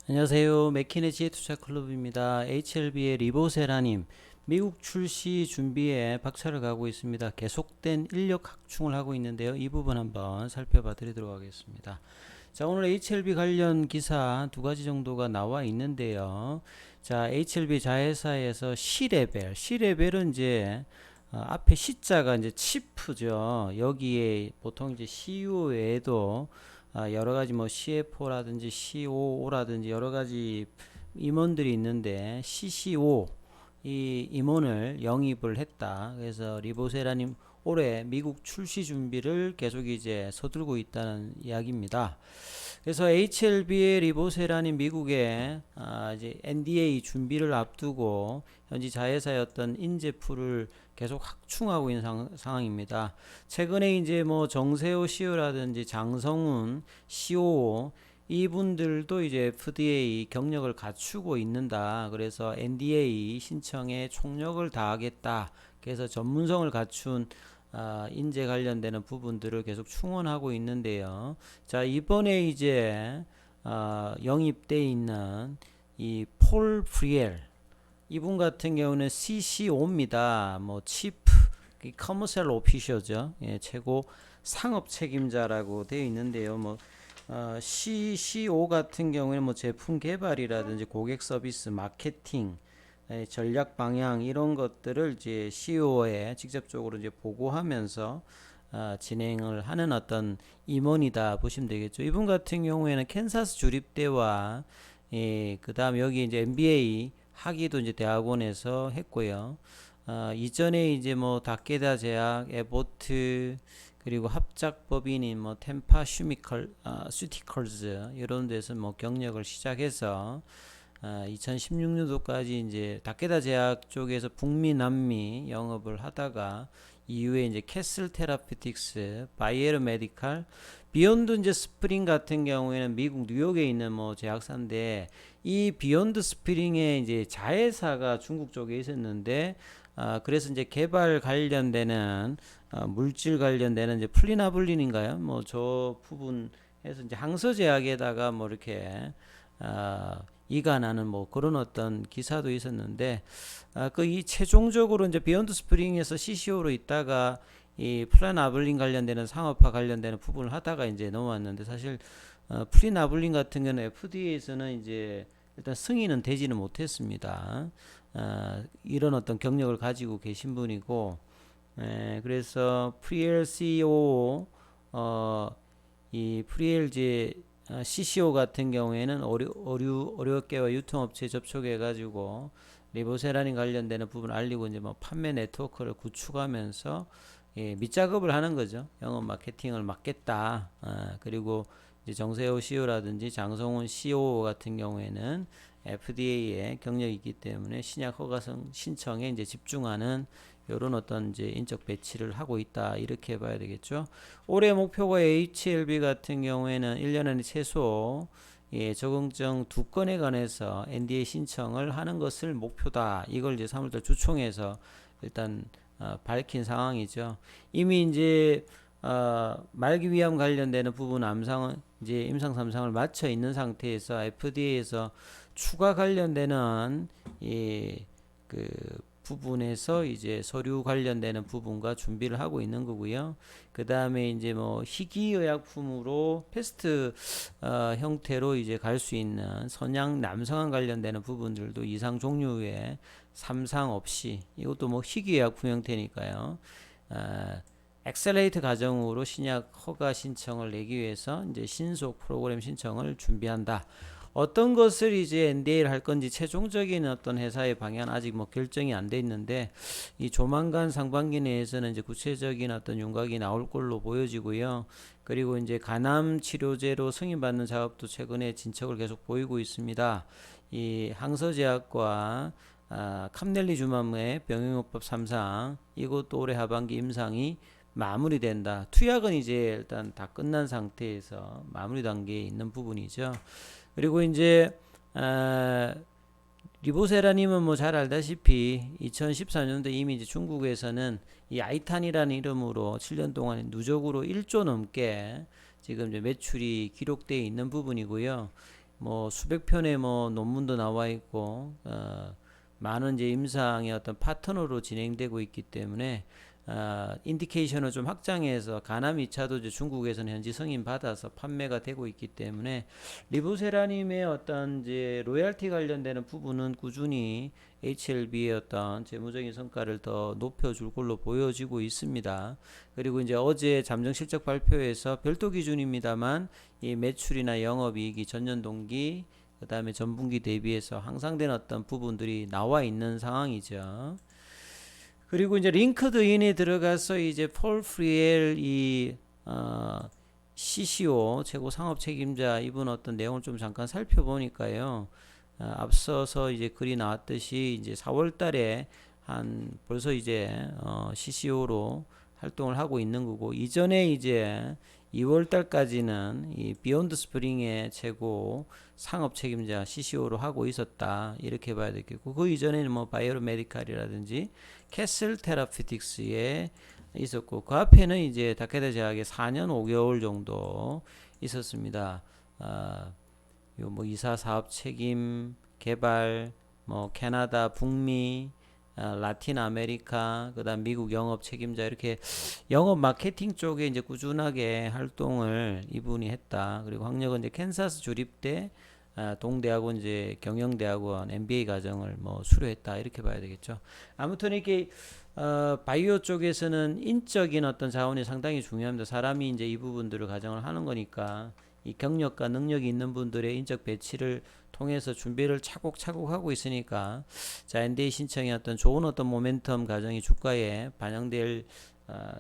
안녕하세요. 맥키네지의 투자클럽입니다. HLB의 리보세라님, 미국 출시 준비에 박차를 가고 있습니다. 계속된 인력 확충을 하고 있는데요. 이 부분 한번 살펴봐 드리도록 하겠습니다. 자, 오늘 HLB 관련 기사 두 가지 정도가 나와 있는데요. 자, HLB 자회사에서 C레벨은 이제 앞에 C자가 이제 치프죠. 여기에 보통 이제 CU 외에도 여러 가지 뭐 CFO라든지 COO라든지 여러 가지 임원들이 있는데 CCO 이 임원을 영입을 했다. 그래서 리보세라님 올해 미국 출시 준비를 계속 이제 서둘고 있다는 이야기입니다. 그래서 HLB의 리보세라님 미국에 이제 NDA 준비를 앞두고 현지 자회사였던 인재풀을 계속 확충하고 있는 상황입니다. 최근에 이제 뭐 정세호 CEO라든지 장성훈 COO 이분들도 이제 FDA 경력을 갖추고 있는다. 그래서 NDA 신청에 총력을 다하겠다. 그래서 전문성을 갖춘 인재 관련되는 부분들을 계속 충원하고 있는데요. 자, 이번에 이제 영입돼 있는 이 폴 프리엘 이분 같은 경우는 CCO입니다. 뭐 치프 커머셜 오피셔죠. 예, 최고 상업 책임자라고 되어 있는데요. 뭐 CCO 같은 경우에는 뭐 제품 개발이라든지 고객 서비스, 마케팅, 전략 방향 이런 것들을 이제 CEO에 직접적으로 이제 보고하면서 진행을 하는 어떤 임원이다 보시면 되겠죠. 이분 같은 경우에는 캔사스 주립대와 그다음 여기 이제 MBA 학위도 이제 대학원에서 했고요. 이전에 이제 뭐 다케다 제약, 에보트 그리고 합작법인인 뭐 템파 슈티컬즈 이런 데서 뭐 경력을 시작해서 2016년도까지 이제 다케다 제약 쪽에서 북미 남미 영업을 하다가 이후에 이제 캐슬 테라피틱스, 바이에르 메디칼, 비욘드 이제 스프링 같은 경우에는 미국 뉴욕에 있는 뭐 제약사인데 이 비욘드 스프링의 이제 자회사가 중국 쪽에 있었는데 그래서 이제 개발 관련되는 물질 관련되는 이제 플리나블린인가요? 뭐 저 부분에서 이제 항서제약에다가 뭐 이렇게 이관하는 뭐 그런 어떤 기사도 있었는데 그 이 최종적으로 이제 비욘드 스프링에서 CCO로 있다가 이 플라나블린 관련되는 상업화 관련되는 부분을 하다가 이제 넘어왔는데 사실 플리나블린 같은 경우는 FDA에서는 이제 일단 승인은 되지는 못했습니다. 이런 어떤 경력을 가지고 계신 분이고 그래서 프리엘 CEO 이 프리엘 제 CCO 같은 경우에는 의료업계와 유통업체 접촉해가지고 리보세라닌 관련되는 부분 알리고 이제 뭐 판매 네트워크를 구축하면서 밑작업을 하는 거죠. 영업 마케팅을 맡겠다. 그리고 이제 정세호 CEO라든지 장성훈 COO 같은 경우에는 FDA에 경력이 있기 때문에 신약 허가성 신청에 이제 집중하는 이런 어떤 이제 인적 배치를 하고 있다 이렇게 봐야 되겠죠. 올해 목표가 HLB 같은 경우에는 1년에 최소 적응증 2건에 관해서 NDA 신청을 하는 것을 목표다. 이걸 이제 3월달 주총에서 일단 밝힌 상황이죠. 이미 이제 말기 위암 관련되는 부분 암상은 이제 임상 3상을 마쳐 있는 상태에서 FDA에서 추가 관련되는 그 부분에서 이제 서류 관련되는 부분과 준비를 하고 있는 거고요. 그 다음에 이제 뭐 희귀의약품으로 패스트 형태로 이제 갈 수 있는 선양 남성항 관련되는 부분들도 이상 종류의 3상 없이 이것도 뭐 희귀의약품 형태니까요. 엑셀레이트 과정으로 신약 허가 신청을 내기 위해서 이제 신속 프로그램 신청을 준비한다. 어떤 것을 이제 NDA를 할 건지 최종적인 어떤 회사의 방향은 아직 뭐 결정이 안 돼 있는데 이 조만간 상반기 내에서는 이제 구체적인 어떤 윤곽이 나올 걸로 보여지고요. 그리고 이제 간암 치료제로 승인받는 작업도 최근에 진척을 계속 보이고 있습니다. 이 항서제약과 캄넬리주맘의 병용요법 3상 이것도 올해 하반기 임상이 마무리된다. 투약은 이제 일단 다 끝난 상태에서 마무리 단계에 있는 부분이죠. 그리고 이제 리보세라님은 뭐 잘 알다시피 2014년도 이미 이제 중국에서는 이 아이탄이라는 이름으로 7년 동안 누적으로 1조 넘게 지금 이제 매출이 기록되어 있는 부분이고요. 뭐 수백 편의 뭐 논문도 나와 있고 많은 이제 임상의 어떤 파트너로 진행되고 있기 때문에 인디케이션을 좀 확장해서 가남 2차도 이제 중국에서는 현지 승인 받아서 판매가 되고 있기 때문에 리보세라님의 어떤 이제 로열티 관련되는 부분은 꾸준히 HLB의 어떤 재무적인 성과를 더 높여줄 걸로 보여지고 있습니다. 그리고 이제 어제 잠정 실적 발표에서 별도 기준입니다만 이 매출이나 영업이익이 전년 동기 그 다음에 전분기 대비해서 향상된 어떤 부분들이 나와 있는 상황이죠. 그리고 이제 링크드인에 들어가서 이제 폴 프리엘 이 CCO 최고 상업 책임자 이분 어떤 내용을 좀 잠깐 살펴보니까요. 앞서서 이제 글이 나왔듯이 이제 4월 달에 한 벌써 이제 CCO로 활동을 하고 있는 거고 이전에 이제 2월 달까지는 이 비욘드 스프링의 최고 상업 책임자 CCO로 하고 있었다 이렇게 봐야 되겠고 그 이전에는 뭐 바이오 메디칼이라든지 캐슬 테라피틱스에 있었고 그 앞에는 이제 다케다 제약에 4년 5개월 정도 있었습니다. 요 뭐 이사 사업 책임 개발 뭐 캐나다 북미 라틴 아메리카 그다음 미국 영업 책임자 이렇게 영업 마케팅 쪽에 이제 꾸준하게 활동을 이분이 했다. 그리고 학력은 이제 캔사스 주립대 동대학원 이제 경영대학원 MBA 과정을 뭐 수료했다 이렇게 봐야 되겠죠. 아무튼 이렇게 바이오 쪽에서는 인적인 어떤 자원이 상당히 중요합니다. 사람이 이제 이 부분들을 가정을 하는 거니까 이 경력과 능력이 있는 분들의 인적 배치를 통해서 준비를 차곡차곡 하고 있으니까 자 NDA 신청의 어떤 좋은 어떤 모멘텀 과정이 주가에 반영될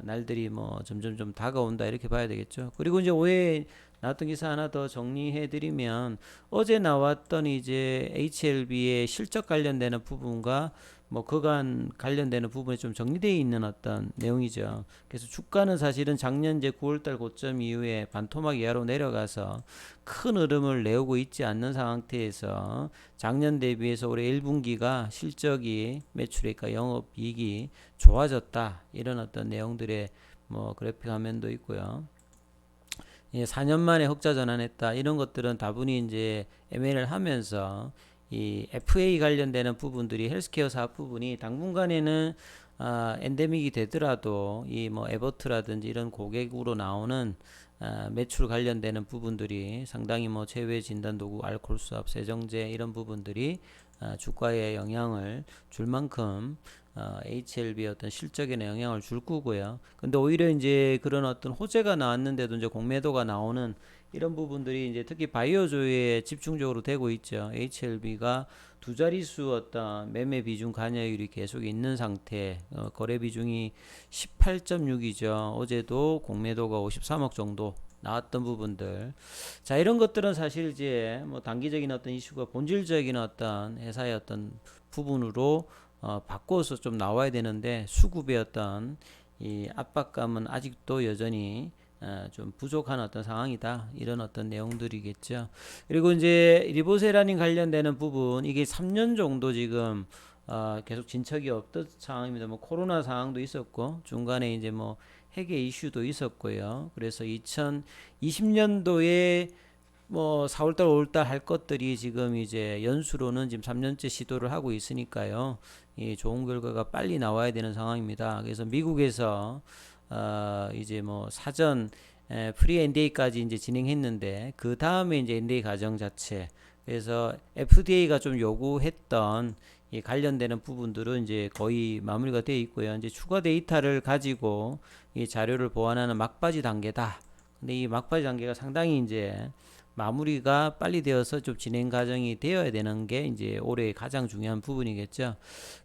날들이 뭐 점점 좀 다가온다 이렇게 봐야 되겠죠. 그리고 이제 오해 나왔던 기사 하나 더 정리해 드리면 어제 나왔던 이제 HLB의 실적 관련되는 부분과 뭐 그간 관련되는 부분이 좀 정리되어 있는 어떤 내용이죠. 그래서 주가는 사실은 작년 이제 9월달 고점 이후에 반토막 이하로 내려가서 큰 흐름을 내오고 있지 않는 상태에서 작년 대비해서 올해 1분기가 실적이 매출액과 영업이익이 좋아졌다 이런 어떤 내용들의 뭐 그래픽 화면도 있고요. 4년 만에 흑자 전환했다 이런 것들은 다분히 이제 M&A를 하면서 이 FA 관련되는 부분들이 헬스케어 사업 부분이 당분간에는 엔데믹이 되더라도 이 뭐 에버트라든지 이런 고객으로 나오는 매출 관련되는 부분들이 상당히 뭐 체외 진단 도구, 알코올 수압, 세정제 이런 부분들이 주가에 영향을 줄 만큼 HLB 어떤 실적에 영향을 줄 거고요. 근데 오히려 이제 그런 어떤 호재가 나왔는데도 이제 공매도가 나오는 이런 부분들이 이제 특히 바이오조에 집중적으로 되고 있죠. HLB가 두 자릿수 어떤 매매 비중 관여율이 계속 있는 상태, 거래 비중이 18.6이죠. 어제도 공매도가 53억 정도 나왔던 부분들. 자, 이런 것들은 사실 이제 뭐 단기적인 어떤 이슈가 본질적인 어떤 회사의 어떤 부분으로 바꿔서 좀 나와야 되는데 수급의 어떤 이 압박감은 아직도 여전히 좀 부족한 어떤 상황이다 이런 어떤 내용들이겠죠. 그리고 이제 리보세라닌 관련되는 부분 이게 3년 정도 지금 계속 진척이 없던 상황입니다. 뭐 코로나 상황도 있었고 중간에 이제 뭐 해계 이슈도 있었고요. 그래서 2020년도에 뭐 4월달 5월달 할 것들이 지금 이제 연수로는 지금 3년째 시도를 하고 있으니까요. 이 좋은 결과가 빨리 나와야 되는 상황입니다. 그래서 미국에서 이제 뭐 사전 프리 NDA까지 이제 진행했는데 그 다음에 이제 NDA 과정 자체 그래서 FDA가 좀 요구했던 이 관련되는 부분들은 이제 거의 마무리가 되어 있고요. 이제 추가 데이터를 가지고 이 자료를 보완하는 막바지 단계다. 근데 이 막바지 단계가 상당히 이제 마무리가 빨리 되어서 좀 진행 과정이 되어야 되는 게 이제 올해 가장 중요한 부분이겠죠.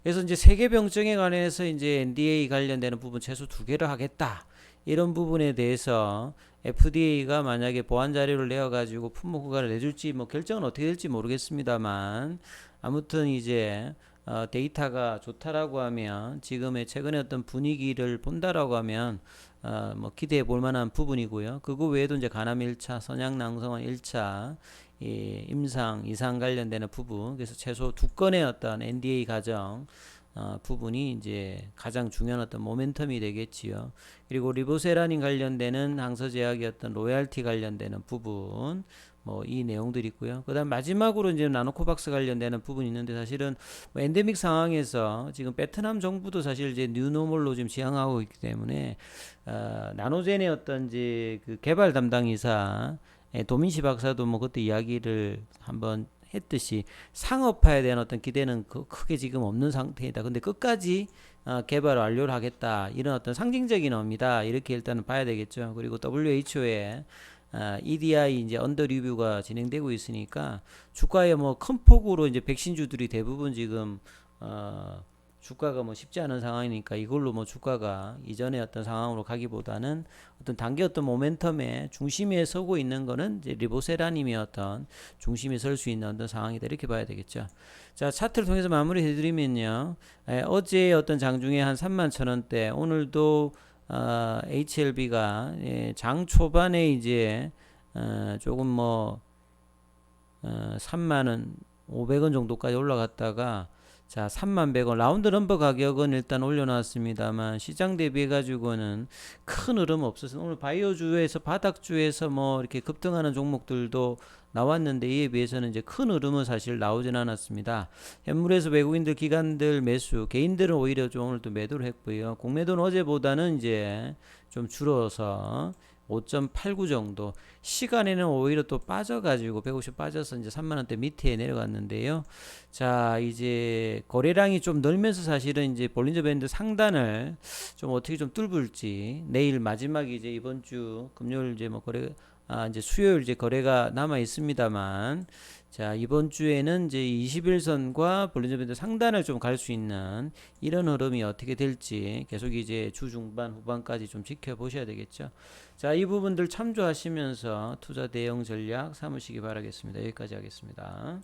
그래서 이제 세계병증에 관해서 이제 NDA 관련되는 부분 최소 2개를 하겠다. 이런 부분에 대해서 FDA가 만약에 보완 자료를 내어 가지고 품목 허가를 내줄지 뭐 결정은 어떻게 될지 모르겠습니다만 아무튼 이제 데이터가 좋다라고 하면 지금의 최근의 어떤 분위기를 본다라고 하면 뭐 기대해 볼 만한 부분이고요. 그거 외에도 이제 간암 1차, 선양 낭성원 1차 이 임상 이상 관련되는 부분 그래서 최소 2건의 어떤 NDA 과정 부분이 이제 가장 중요한 어떤 모멘텀이 되겠지요. 그리고 리보세라닌 관련되는 항서제약의 어떤 로얄티 관련되는 부분 뭐 이 내용들이 있고요. 그다음 마지막으로 이제 나노코박스 관련되는 부분이 있는데 사실은 뭐 엔데믹 상황에서 지금 베트남 정부도 사실 이제 뉴노멀로 지금 지향하고 있기 때문에 나노젠의 어떤 이제 그 개발 담당이사 도민시 박사도 뭐 그때 이야기를 한번 했듯이 상업화에 대한 어떤 기대는 크게 지금 없는 상태이다. 근데 끝까지 개발 완료를 하겠다. 이런 어떤 상징적인 의미다. 이렇게 일단은 봐야 되겠죠. 그리고 WHO의 EDI 이제 언더 리뷰가 진행되고 있으니까 주가에 뭐 큰 폭으로 이제 백신주들이 대부분 지금 주가가 뭐 쉽지 않은 상황이니까 이걸로 뭐 주가가 이전의 어떤 상황으로 가기보다는 어떤 단기 어떤 모멘텀의 중심에 서고 있는 거는 이제 리보세라님의 어떤 중심에 설 수 있는 어떤 상황이다 이렇게 봐야 되겠죠. 자, 차트를 통해서 마무리 해드리면요. 어제 어떤 장중에 한 31,000원대 오늘도 HLB가 장 초반에 이제 조금 뭐 3만원 500원 정도까지 올라갔다가 자 3만100원 라운드 넘버 가격은 일단 올려놨습니다만 시장 대비해 가지고는 큰 흐름 없어서 오늘 바이오주에서 바닥주에서 뭐 이렇게 급등하는 종목들도 나왔는데 이에 비해서는 이제 큰 흐름은 사실 나오진 않았습니다. 현물에서 외국인들 기관들 매수 개인들은 오히려 좀 오늘 또 매도를 했고요. 공매도는 어제보다는 이제 좀 줄어서 5.89 정도 시간에는 오히려 또 빠져가지고 150 빠져서 이제 3만원대 밑에 내려갔는데요. 자 이제 거래량이 좀 늘면서 사실은 이제 볼린저 밴드 상단을 좀 어떻게 좀 뚫을지 내일 마지막이 이제 이번 주 금요일 이제 뭐 거래 이제 수요일 이제 거래가 남아 있습니다만 자 이번 주에는 이제 21선과 볼린저 밴드 상단을 좀 갈 수 있는 이런 흐름이 어떻게 될지 계속 이제 주 중반 후반까지 좀 지켜보셔야 되겠죠. 자, 이 부분들 참조하시면서 투자 대응 전략 삼으시기 바라겠습니다. 여기까지 하겠습니다.